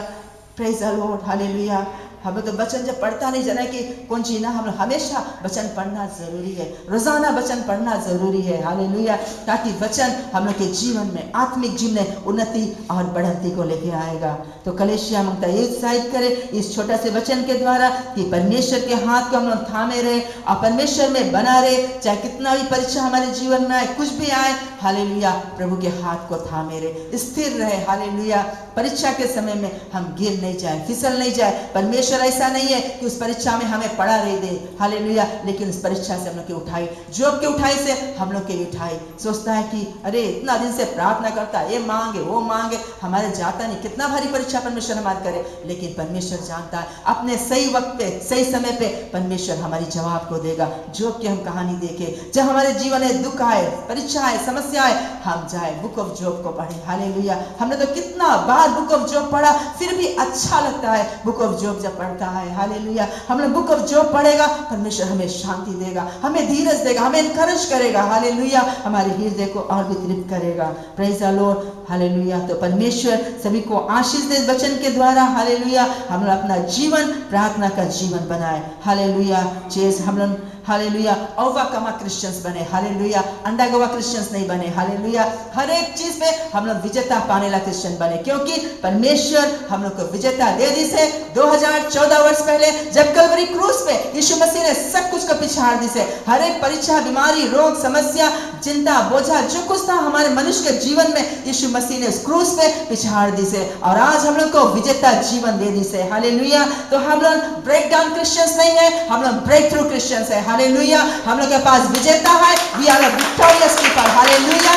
Praise the Lord. Hallelujah. हमें तो वचन जब पढ़ता नहीं जाना कि कौन जीना, हम हमेशा वचन पढ़ना जरूरी है, रोजाना वचन पढ़ना जरूरी है। हालेलुया, ताकि वचन हम लोग के जीवन में, आत्मिक जीवन में उन्नति और बढ़ती को लेके आएगा। तो कलीसिया मंगता ये उत्साहित करे इस छोटा से वचन के द्वारा कि परमेश्वर के हाथ को हम लोग थामे रहे और परमेश्वर में बना रहे, चाहे कितना भी परीक्षा हमारे जीवन में आए, कुछ भी आए, हालेलुया, प्रभु के हाथ को थामे रहे, स्थिर रहे। हालेलुया, परीक्षा के समय में हम गिर नहीं जाए, फिसल नहीं जाए। परमेश्वर ऐसा नहीं है कि उस परीक्षा में हमें पड़ा रह दे, हालेलुया, लेकिन उस परीक्षा से हम लोग की उठाई, जोब के उठाई से हम लोग की उठाई। सोचता है कि अरे इतना दिन से प्रार्थना करता, ये मांगे वो मांगे, हमारे जाता नहीं, कितना भारी परीक्षा परमेश्वर हमारे करे, लेकिन परमेश्वर जानता है अपने सही वक्त पे, सही समय पे परमेश्वर हमारी जवाब को देगा। जोब की हम कहानी देखे, जब हमारे जीवन में दुख आए, परीक्षा आए, समस्या आए, हम जाए बुक ऑफ जॉब को पढ़े। हालेलुया, हमने तो कितना बार बुक ऑफ जॉब पढ़ा, फिर भी अच्छा लगता है बुक ऑफ जॉब जब पढ़ता है। हालेलुया, हम लोग बुक ऑफ जॉब पढ़ेगा, परमेश्वर हमें शांति देगा, हमें धीरज देगा, हमें इनकरेज करेगा। हालेलुया, हमारे हृदय को और भी तृप्त करेगा। Praise the Lord, hallelujah. तो परमेश्वर सभी को आशीष दे वचन के द्वारा। हालेलुया, हम लोग अपना जीवन प्रार्थना का जीवन बनाए। हालेलुया, चेस हम लोग, हालेलुया, ओवरकमर क्रिश्चियंस बने। हालेलुया, अंडा गोवा क्रिश्चियंस नहीं बने। हालेलुया, हर एक चीज पे हम लोग विजेता पाने वाला क्रिश्चियन बने, क्योंकि परमेश्वर हम लोग को विजेता दे दी से 2014 वर्ष पहले जब कलवरी क्रूस पे यीशु मसीह ने सब कुछ को पिछाड़ दी से, हर एक परीक्षा, बीमारी, रोग, समस्या, चिंता, बोझा, जो कुछ था हमारे मनुष्य के जीवन में, यीशु मसीह ने उस क्रूस पे पिछाड़ दी से, और आज हम लोग को विजेता जीवन दे दी से। हालेलुया, तो हम लोग ब्रेक डाउन क्रिश्चियंस नहीं है, हम लोग ब्रेक थ्रू क्रिश्चियंस है। हालेलुया, हम लोग के पास विजेता है, we are victorious people. Hallelujah,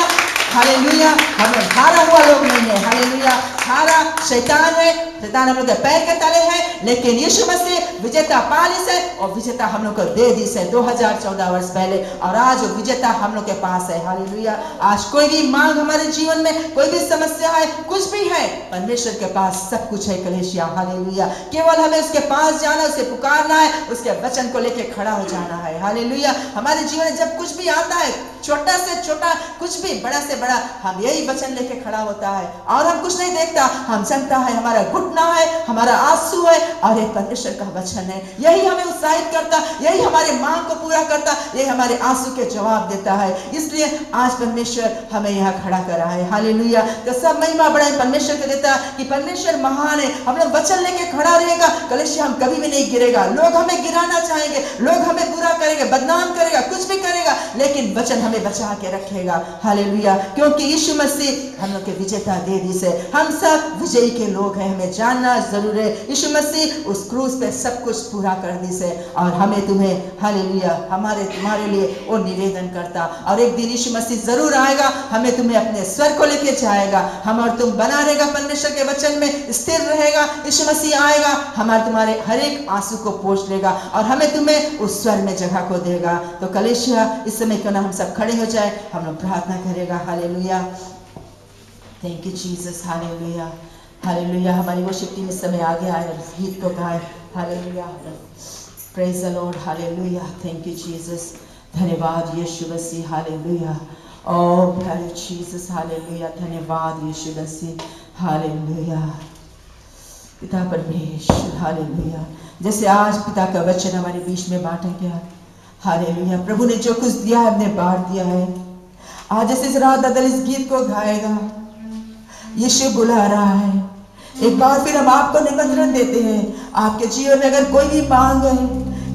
hallelujah, हम लोग हारा हुआ लोग नहीं है। हालेलुया, हारा शैतान है, शैतान हम लोग के पैर के तले है, लेकिन यीशु मसीह विजेता पाली से और विजेता हम लोग को दे दी से 2014 वर्ष पहले, और आज वो विजेता हम लोग के पास है। हालेलुया, आज कोई भी मांग हमारे जीवन में, कोई भी समस्या है, कुछ भी है, परमेश्वर के पास सब कुछ है। कलीसिया, हालेलुया, केवल हमें उसके पास जाना, उसे पुकारना है, उसके वचन को लेके खड़ा हो जाना है। हालेलुया, हमारे जीवन में जब कुछ भी आता है, छोटा से छोटा, कुछ भी बड़ा से बड़ा, हम यही वचन लेके खड़ा होता है, और हम कुछ नहीं देखता, हम जानता है हमारा घुटना है, हमारा आंसू है, और एक परमेश्वर का वचन है, यही हमें उत्साहित करता, यही हमारे मांग को पूरा करता, यही हमारे आंसू के जवाब देता है। इसलिए आज परमेश्वर हमें यहाँ खड़ा करा है। हालेलुया, तो सब महिमा बड़ाई परमेश्वर को देता कि परमेश्वर महान है। हम लोग वचन लेके खड़ा रहेगा, कलीसिया हम कभी भी नहीं गिरेगा। लोग हमें गिराना चाहेंगे, लोग हमें बुरा करेंगे, बदनाम करेगा, कुछ भी करेगा, लेकिन वचन हमें बचा के रखेगा। हालेलुया, क्योंकि यीशु मसीह हम लोग के विजेता दे दी से, हम सब विजयी के लोग हैं। हमें जानना जरूर है, यीशु मसीह उस क्रूस पे सब कुछ पूरा कर दी से, और हमें तुम्हें, हालेलुया, हमारे तुम्हारे लिए वो निवेदन करता, और एक दिन यीशु मसीह जरूर आएगा, हमें तुम्हें अपने स्वर को लेके जाएगा, हम और तुम बना रहेगा परमेश्वर के वचन में, स्थिर रहेगा। यीशु मसीह आएगा, हमारे तुम्हारे हर एक आंसू को पोंछ लेगा, और हमें तुम्हें उस स्वर में जगह को देगा। तो कलीसिया, इस समय क्यों ना हम सब खड़े हो जाए, हम लोग प्रार्थना करेगा। Hallelujah, thank you Jesus. Hallelujah, hallelujah, हमारी वो शिफ्टी में समय आ गया है, इस गीत को गाए। Hallelujah, praise the Lord. Hallelujah, thank you Jesus, धन्यवाद यीशु मसीह। हालेलुया, ओ प्यारे जीसस। हालेलुया, धन्यवाद यीशु मसीह। हालेलुया, पिता परमेश्वर। हालेलुया, जैसे आज पिता का वचन हमारे बीच में बांटा गया, हालेलुया, प्रभु ने जो कुछ दिया है हमने बांट दिया है। आज जैसे इस रात दादल इस गीत को गाएगा, यीशु बुला रहा है, एक बार फिर हम आपको निमंत्रण देते हैं। आपके जीवन में अगर कोई भी मांग है,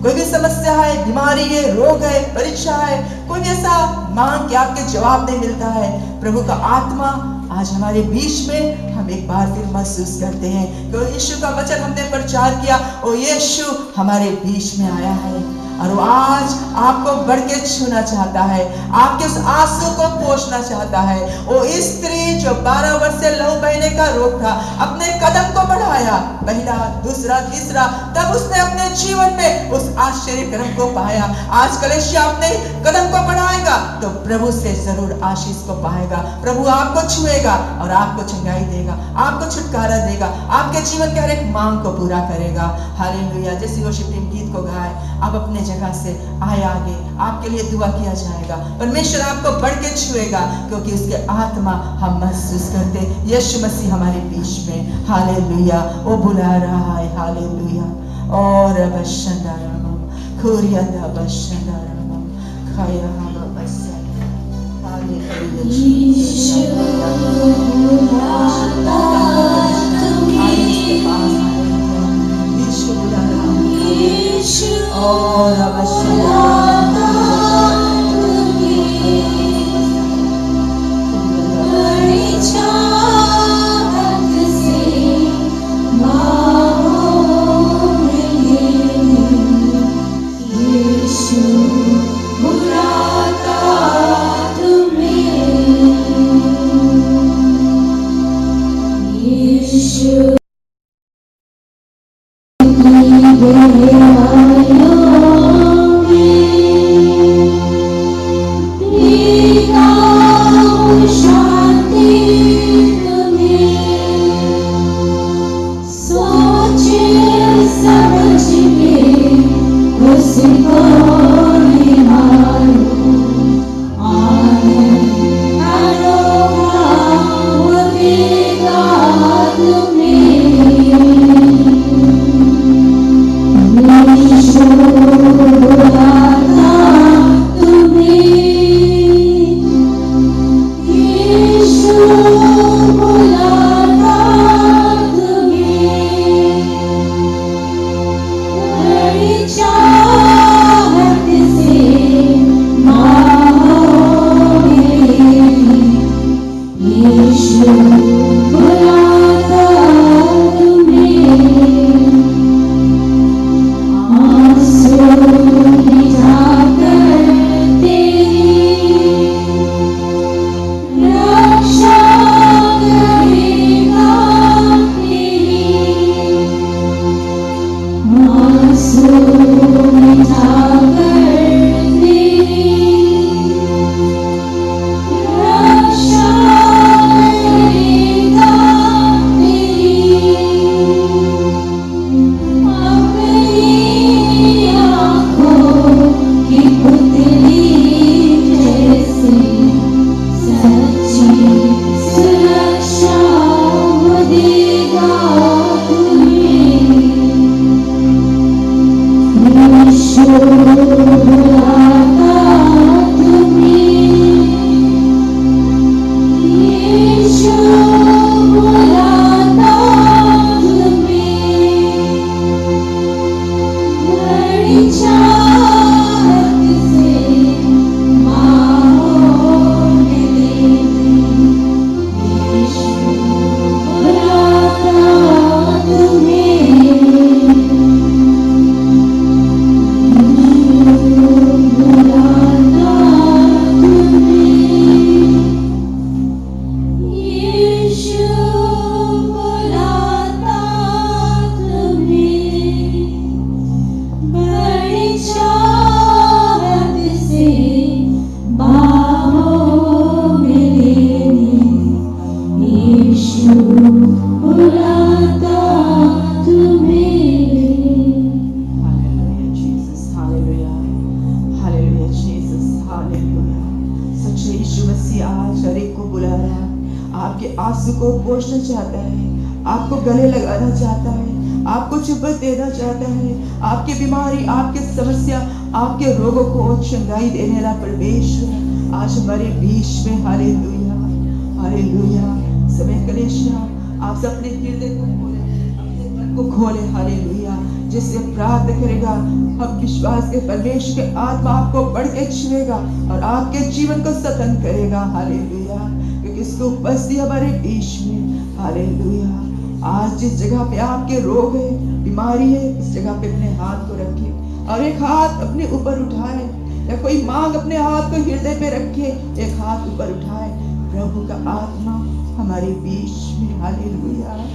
कोई भी समस्या है, बीमारी है, रोग है, परीक्षा है, कोई भी ऐसा मांग कि आपके जवाब नहीं मिलता है, प्रभु का आत्मा आज हमारे बीच में हम एक बार फिर महसूस करते हैं कि यीशु का वचन हमने प्रचार किया, ओ यीशु हमारे बीच में आया है, और वो आज आपको बढ़ के छूना चाहता है, आपके उस आंसू को पोंछना चाहता है। वो स्त्री जो 12 वर्ष से लहू बहने का रोग था, अपने कदम को बढ़ाया, पहला, दूसरा, तीसरा, तब उसने अपने जीवन में उस आश्चर्य कर्म को पाया। आज कलीसिया अपने कदम को बढ़ाएगा तो प्रभु से जरूर आशीष को पाएगा। प्रभु आपको छुएगा और आपको चंगाई देगा, आपको छुटकारा देगा, आपके जीवन के हर एक मांग को पूरा करेगा। हालेलुया, जैसे वो शिफ्टिंग गीत को गाए, आप अपने जगह से आए आगे, आपके लिए दुआ किया जाएगा। परमेश्वर आपको बढ़ के छुएगा, क्योंकि उसके आत्मा हम महसूस करते, यीशु मसीह हमारे बीच में। हालेलुया, वो बुला रहा है। हालेलुया, और बशंदारम खुरियंदा बशंदारम खाया बसन और आंसू को पोंछना चाहता है, आपको गले लगाना चाहता है, आपको चुंबन देना चाहता है। आपकी बीमारी, आपकी समस्या, आपके रोगों को चंगाई देने वाला परमेश्वर आज हमारे बीच में। Hallelujah, hallelujah. समय कलेशिया आप अपने हृदय को खोले, अपने मन को खोले। हालेलुया। जिससे प्रार्थना करेगा, हम विश्वास के परमेश्वर के आत्मा आपको बढ़ के छुएगा और आपके जीवन को सतन करेगा। हालेलुया। क्योंकि इसकी उपस्थिति हमारे बीच में। हालेलुया। आज जिस जगह पे आपके रोग है, बीमारी है, इस जगह पे अपने हाथ को रखे और एक हाथ अपने ऊपर उठाए, या कोई मांग अपने हाथ को हृदय पे रखे, एक हाथ ऊपर उठाए। प्रभु का आत्मा हमारे बीच में। हालेलुया।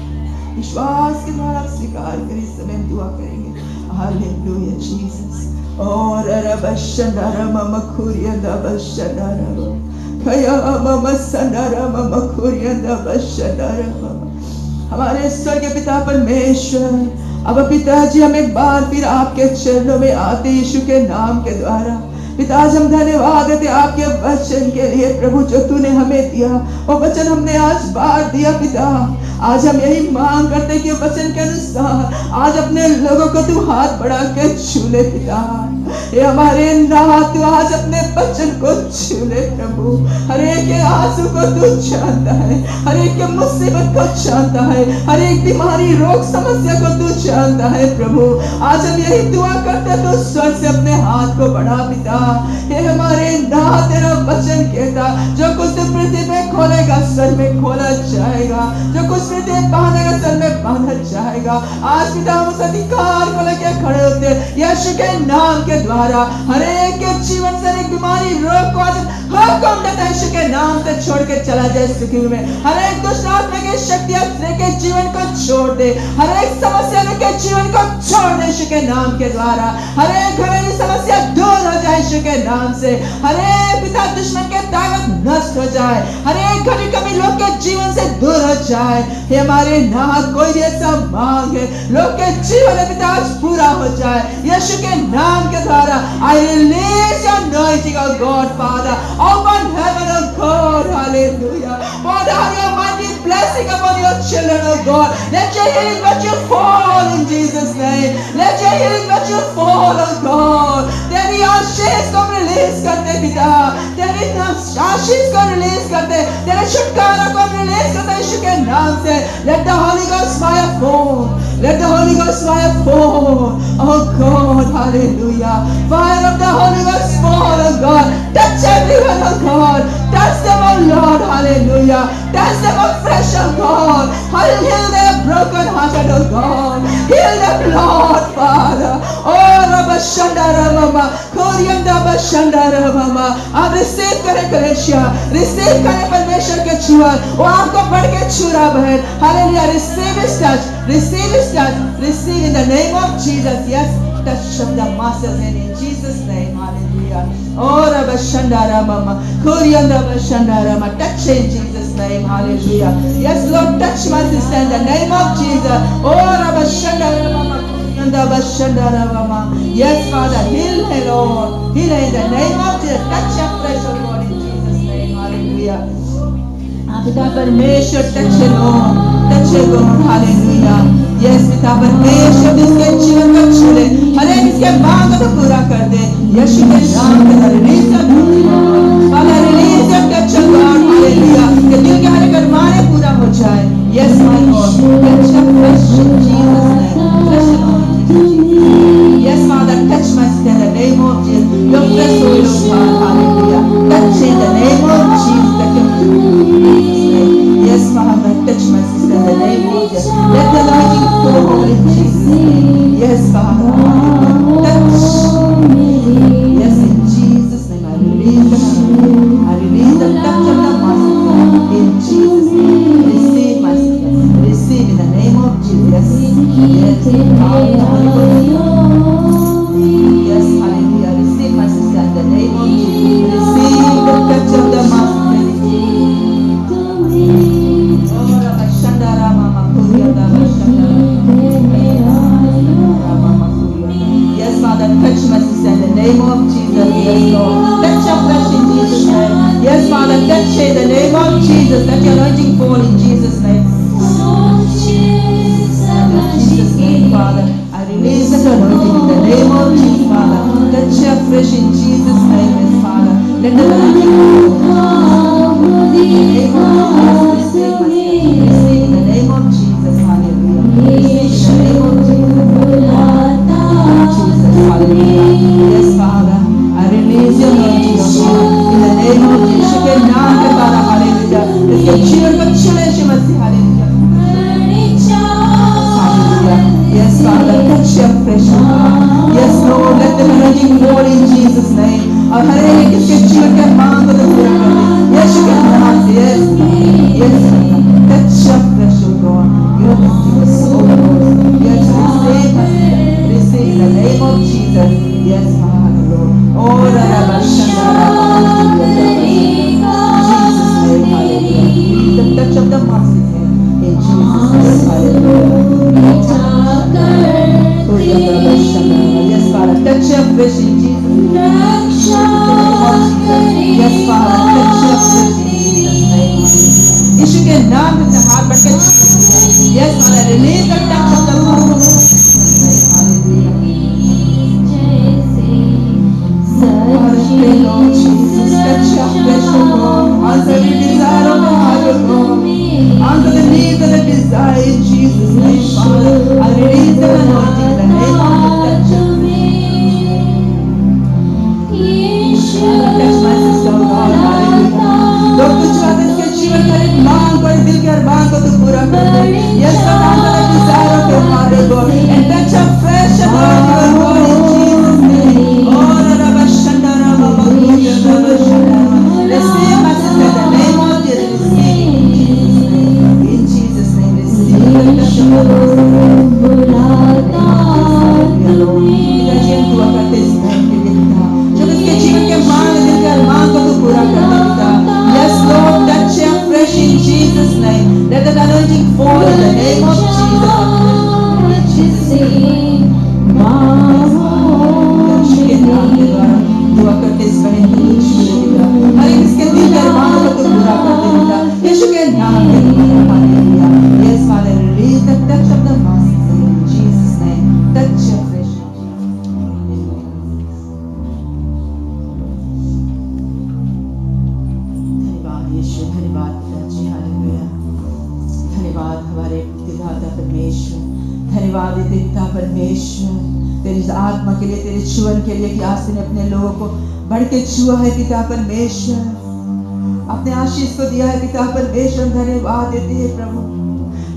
विश्वास के द्वारा स्वीकार करें। समय हम दुआ करेंगे। Hallelujah Jesus. और अरबशनरा मम खुरियंदा बशनरा खया मम सनरा मम खुरियंदा बशनरा। हमारे स्वर्गीय पिता परमेश्वर, अब पिताजी हम एक बार फिर आपके चरणों में आते यीशु के नाम के द्वारा, पिता आज हम धन्यवाद देते आपके वचन के लिए प्रभु, जो तूने हमें दिया, वो वचन हमने आज बार दिया पिता। आज हम यही मांग करते कि वचन के अनुसार आज अपने लोगों को तू हाथ बढ़ा के छू ले पिता। ये हमारे नाथ तू आज अपने वचन को छू ले प्रभु। हर एक के आंसू को तू जानता है, हर एक के मुसीबत को जानता है, हर एक बीमारी रोग समस्या को तू जानता है प्रभु। आज हम यही दुआ करते तो स्वर्ग से अपने हाथ को बढ़ा पिता। ये हमारे नाथ तेरा वचन कहता, जो कुछ तू पृथ्वी पे खोलेगा स्वर्ग में खोला जाएगा, जो कुछ पृथ्वी पे बांधेगा स्वर्ग में बांधा जाएगा। आज पिता हम उस अधिकार को लेके खड़े होते यीशु के नाम के द्वारा। हर एक के जीवन से एक बीमारी रोग को आज हुक्म देता है, यीशु के नाम से छोड़ के चला जाए सुखी में। हर एक दुष्ट आत्मा की शक्तियां के जीवन को छोड़ दे, हर एक समस्या के जीवन को छोड़ दे यीशु के नाम के द्वारा। हर एक घरेलू समस्या दूर हो जाए यीशु के नाम से। हर एक पिता दुश्मन के ताकत नष्ट हो जाए, हर एक घड़ी कमी लोग के जीवन से दूर हो जाए। हे हमारे नाथ कोई भी ऐसा मांग है लोग के जीवन में पिता आज पूरा हो जाए यीशु के नाम के द्वारा। I release your anointing, oh God, Father. Open heaven, oh God, hallelujah. Father, have your mighty blessing upon your children, oh God. Let your healing virtue fall in Jesus' name. Let your healing virtue fall, oh God. तेरी आशीष को release करते पिता, तेरी आशीष को release करते, तेरे छुटकारा को रिलीज करते यीशु के नाम से। Let the Holy Ghost fire fall. Let the Holy Ghost fire fall. Oh God, hallelujah. Fire of the Holy Ghost fall, oh God. Touch everyone, oh God. Touch them, oh Lord, hallelujah. Touch them afresh, oh God. Heal their broken hearted, oh God. Heal them, Lord, Father. Oh, Rabba Shandara Mama, Koryanda Bashandara Mama. आप receive करें कलेशिया, receive करें परमेश्वर के छुआ, वो आपको बढ़ के छुरा बहन। हालेलुया, रिसीव इस टच, रिसीव इस touch, receive in the name of Jesus. Yes, touch of the master's hand in Jesus' name, hallelujah. Oh, Rabba Shandara Mama, Koryanda Bashandara Mama, touch in Jesus' name, hallelujah. Yes, Lord, touch my sister in the name of Jesus. Oh, Rabba Shandara Mama, Koryanda Bashandara Mama. Yes, Father, heal her, Lord, heal her in the name of Jesus. Touch her fresh, oh God, in Jesus' name, hallelujah. पिता परमेश्वर touch her, Lord, touch her, God, hallelujah. Yes, पिता परमेश्वर इसके जीवन को छू ले, हर एक इसके मांग को पूरा कर दे यीशु के नाम में। Release your touch, Father, release your touch, God, hallelujah, कि दिल के हर एक अरमान पूरा हो जाए। Yes, my God, touch her fresh in Jesus' name, fresh in Jesus. Yes, Father, touch my sister in the name of Jesus. Your fresh oil, God, hallelujah, touch in the name of Jesus. Yes, Father, touch my sister in the name of Jesus. Let the anointing flow in Jesus' name. Yes, Father, touch. Yes, in Jesus' name, I release the touch of the Master in Jesus' name. Receive my sister, receive in the name of Jesus. Yes, yes, hallelujah. Receive my sister in the name of Jesus. Receive the touch of the Master. Yes, Father, touch my sister in the name of Jesus. Yes, Lord, touch her flesh in Jesus' name. Yes, Father, touch her in the name of Jesus. Let your anointing fall in Jesus' name. In Jesus' name, Father, I release that anointing in the name of Jesus, Father. Touch her fresh in Jesus' name, yes, Father. Let the anointing fall. Receive in the name of Jesus, hallelujah. Receive in the name of Jesus, hallelujah. Yes, Father, I release your anointing, in the name of Jesus. के नाम के द्वारा, hallelujah. इसके जीवन को छूने से मसीह, hallelujah. Hallelujah. Yes, Father, touch your fresh God. Yes, Lord, let the anointing fall in Jesus' name. और हर एक इसके जीवन के मांग को पूरा कर दे यीशु के नाम से। Yes, yes, touch your fresh God. Your anointing is so good. Yes, receive in the name of Jesus. Yes, Father, Lord. Oh, Rabba Shandara, Jesus' name, hallelujah. The touch of the Master in Jesus' name, hallelujah. Yes, Father, touch your fresh in Jesus' name. pray, Lord Jesus, touch our flesh, oh God. Answer every desire of the heart, oh God. Answer the needs and the desire in Jesus' name, Father. I release the anointing in the name of the touch. Touch my sister, oh God. Hallelujah. Lord, तू चाहते इसके जीवन का एक मांग को, इस दिल के अरमान को तू पूरा कर दे. Yes, Lord, answer the desire of your heart, oh God. And touch our flesh, oh God, your God, in Jesus' name. Oh, Rabba Shandara, Baba Goya, Rabba Shandara. Receive my sister in the name of Jesus. In Jesus' name, receive the touch of the Lord. तेरा जीवन दुआ करते इस बहन के लिए पिता, जब इसके जीवन के मांग दिल के अरमान को तू पूरा कर दे पिता. Yes, Lord, touch her fresh in Jesus' name. Let the anointing fall in the name of Jesus. यीशु के नाम के द्वारा दुआ करते इस बहन के लिए पिता. हर एक इसके दिल के अरमान को तू पूरा कर दे पिता. यीशु के नाम के द्वारा. Hallelujah. Yes, Father, release the touch of the Master in Jesus' name. Touch her fresh. धन्यवाद पिताजी. हालेलुया. धन्यवाद हमारे पिता परमेश्वर. धन्यवाद पिता परमेश्वर तेरी आत्मा के लिए, तेरे जीवन के लिए कि आज तूने अपने लोगों को बढ़ के छुआ है पिता परमेश्वर. अपने आशीष को दिया है पिता परमेश्वर. धन्यवाद देते हैं प्रभु.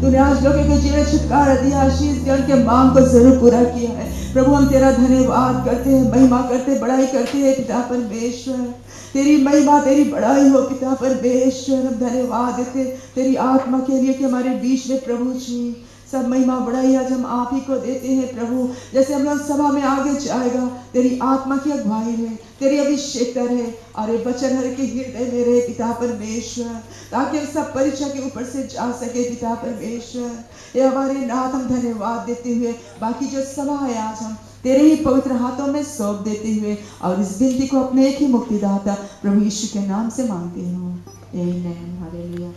तूने आज लोगों के जीवन छुटकारा दिया, आशीष दिया, उनके मांग को जरूर पूरा किया है प्रभु. हम तेरा धन्यवाद करते हैं, महिमा करते, बड़ाई करते हैं पिता परमेश्वर. तेरी महिमा, तेरी बड़ाई हो पिता परमेश्वर. हम धन्यवाद देते तेरी आत्मा के लिए कि हमारे बीच में प्रभु जी सब महिमा बड़ाई आज हम आप ही को देते हैं प्रभु. जैसे हम लोग सभा में आगे जाएगा, तेरी आत्मा की अगुवाई है, तेरी अभिषेक रहे और ये वचन हर के हृदय में रहे पिता परमेश्वर, ताकि हम सब परीक्षा के ऊपर से जा सके पिता परमेश्वर. ये हमारे नाथ हम धन्यवाद देते हुए बाकी जो सभा है आज हम तेरे ही पवित्र हाथों में सौंप देते हुए और इस विनती को अपने एक ही मुक्तिदाता प्रभु यीशु के नाम से मांगते हो. आमीन. हालेलुया.